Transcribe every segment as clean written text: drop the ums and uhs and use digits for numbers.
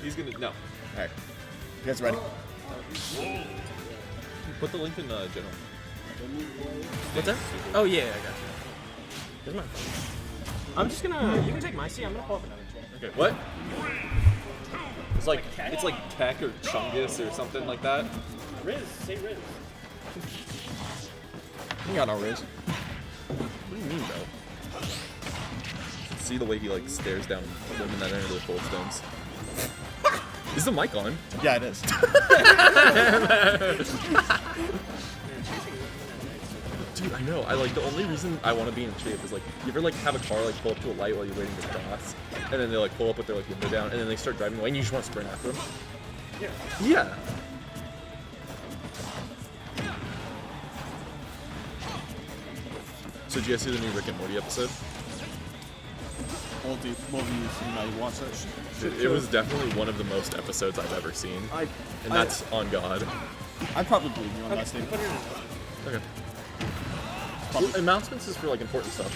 He's gonna no. All right. You guys ready? Put the link in general. What's that? Oh yeah, I got you. Here's mine. I'm just gonna. You can take my seat. I'm gonna pull up another chair. Okay. What? It's like Keck or Chungus or something like that. Riz, say Riz. You got no Riz. What do you mean, bro? See the way he like stares down women that enter the cold stones. Is the mic on? Yeah, it is. Dude, I know. I like the only reason I want to be in shape is like you ever like have a car like pull up to a light while you're waiting to cross, and then they like pull up with their like window down, and then they start driving away, and you just want to sprint after them. Yeah. Yeah. So did you guys see the new Rick and Morty episode? Well, do you watch that shit? It was definitely one of the most episodes I've ever seen, and that's on God. I probably believe you on that statement. Okay. Well, announcements is for like important stuff.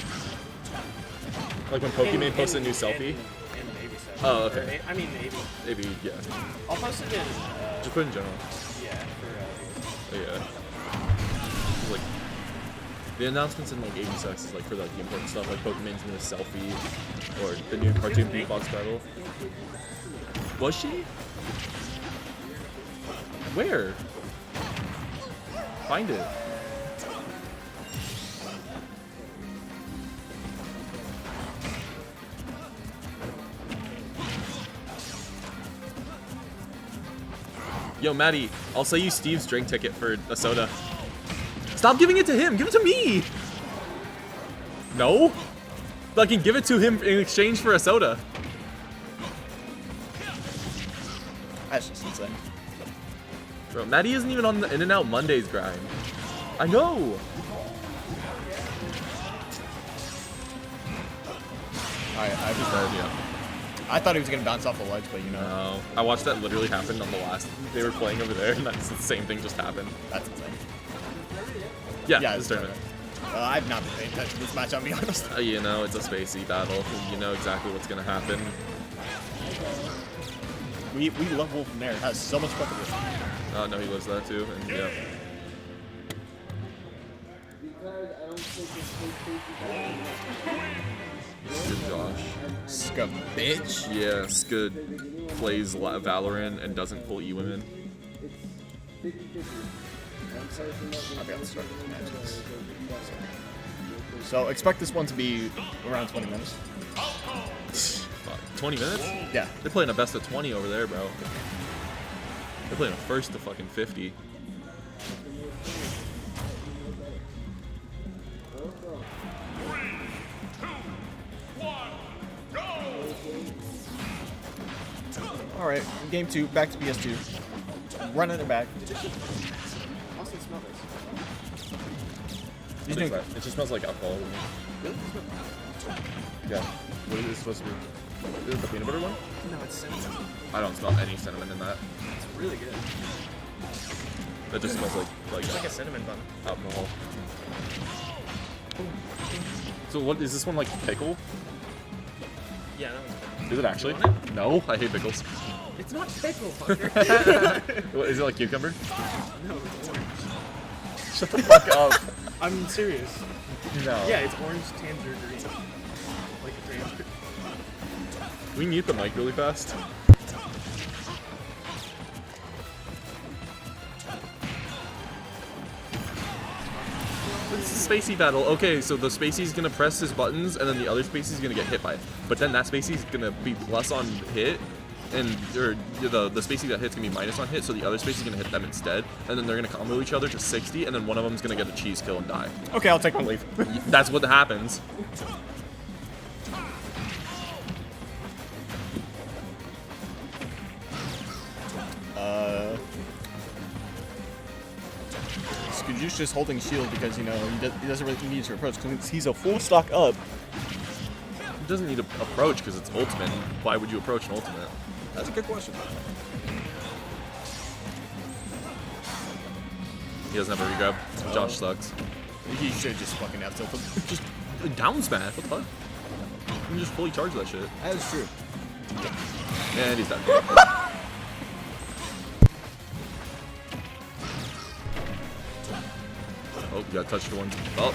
Like when Pokemon posts a new selfie. And maybe so. Oh, okay. I mean maybe. Maybe, yeah. I'll post it in. Just put it in general. Yeah. For, Yeah. Like the announcements in like 80 seconds is like for like the important stuff, like Pokemon's new selfie or the new cartoon beatbox battle. Was she? Where? Find it. Yo, Maddie, I'll sell you Steve's drink ticket for a soda. Stop giving it to him. Give it to me. No? I can give it to him in exchange for a soda. That's just insane. Bro, Maddie isn't even on the In-N-Out Mondays grind. I know. I just heard, yeah. I thought he was gonna bounce off the ledge, but you know. No. I watched that literally happen on the last. They were playing over there, and that's the same thing just happened. That's insane. Yeah, it's this tournament. I've not been paying attention to this match, I'll be honest. You know, it's a spacey battle. You know exactly what's gonna happen. We love Wolf Nair. It has so much fucking with it. Oh no, he lives that too, and yeah. Good Josh. Ska bitch. Yeah, Scud plays Valorant and doesn't pull E-women. I forgot to start the matches. So expect this one to be around 20 minutes. 20 minutes? Yeah. They're playing a best of 20 over there, bro. They're playing a first to fucking 50. All right, game 2, back to PS2. Running it back. Also smell this. He's doing It just smells like alcohol. Really? Yeah. What is it supposed to be? Is it the peanut butter one? No, it's cinnamon. I don't smell any cinnamon in that. It's really good. That just smells like It's like a cinnamon bun. alcohol. So what is this one like pickle? Yeah, that one's good. Is it actually? You want No, I hate pickles. It's not pickle, fucker. What, is it like cucumber? No, it's orange. Shut the fuck up. I'm serious. No. Yeah, it's orange tangerine. Like a tangerine. Can we mute the mic really fast? It's a spacey battle. Okay, so the spacey's gonna press his buttons, and then the other spacey's gonna get hit by it. But then that spacey's gonna be plus on hit, and or the spacey that hit's gonna be minus on hit, so the other spacey's gonna hit them instead, and then they're gonna combo each other to 60, and then one of them's gonna get a cheese kill and die. Okay, I'll take my leave. That's what happens. SkaJoosh just holding shield because, you know, he doesn't really need to approach because he's a full stock up. It doesn't need to approach because it's ultimate. Why would you approach an ultimate? That's a good question. He doesn't have a regrab. Josh sucks. He should just fucking out tilt him. Just down smash. What the fuck? You can just fully charge that shit. That is true. And he's done. Oh, you got touched one. Oh.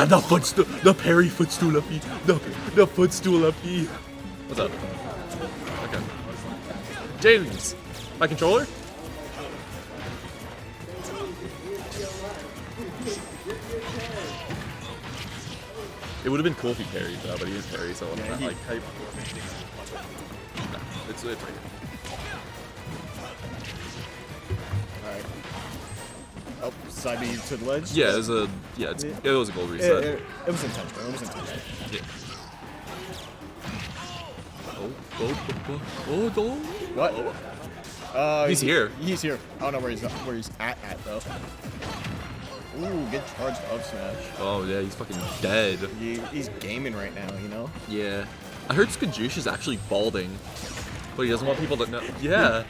The footstool, the parry footstool up E. The footstool up E. What's up? Okay. James, my controller? It would have been cool if he parried though, but he is parry, so I'm not like hype. No, it's right here. Alright. Oh, side B to the ledge? Yeah, it was a it was a gold reset. It was intentional. It was intentional. Yeah. Oh. What? He's here. He's here. I don't know where he's at though. Ooh, good charged up smash. Oh yeah, he's fucking dead. He's gaming right now, you know? Yeah. I heard SkaJoosh is actually balding. But he doesn't want people to know. Yeah.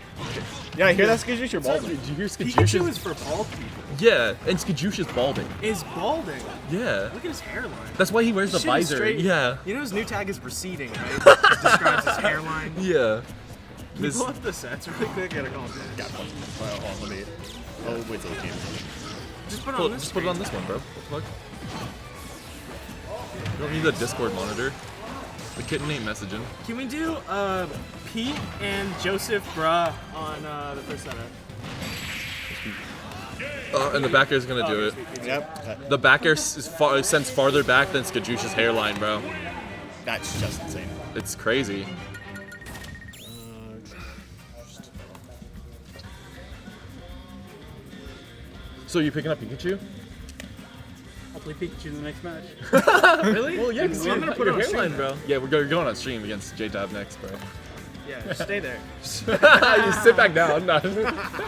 Yeah, I hear that SkaJoosh, you're balding. Did you hear SkaJoosh? Pikachu is for bald people. Yeah, and SkaJoosh is balding. Is balding. Yeah. Look at his hairline. That's why he wears the Shit is visor. straight. Yeah. You know his new tag is receding, right? It describes his hairline. Yeah. Can you pull up the sets really quick? Gotta call him Yeah, well, let me. Oh, wait till the game. Just put it on this. Just put it on this one, bro. What the fuck? You don't need the Discord monitor. The kitten ain't messaging. Can we do Pete and Joseph Bruh on the first setup? And the back air's gonna do it. Yep. The back air sends farther back than SkaJoosh's hairline, bro. That's just insane. It's crazy. So you picking up Pikachu? I'll play Pikachu in the next match. Really? Well, yeah, because I'm gonna put it on hairline, stream, bro. Yeah, we're going on stream against J-Tab next, bro. Yeah, just stay there. You sit back down. No.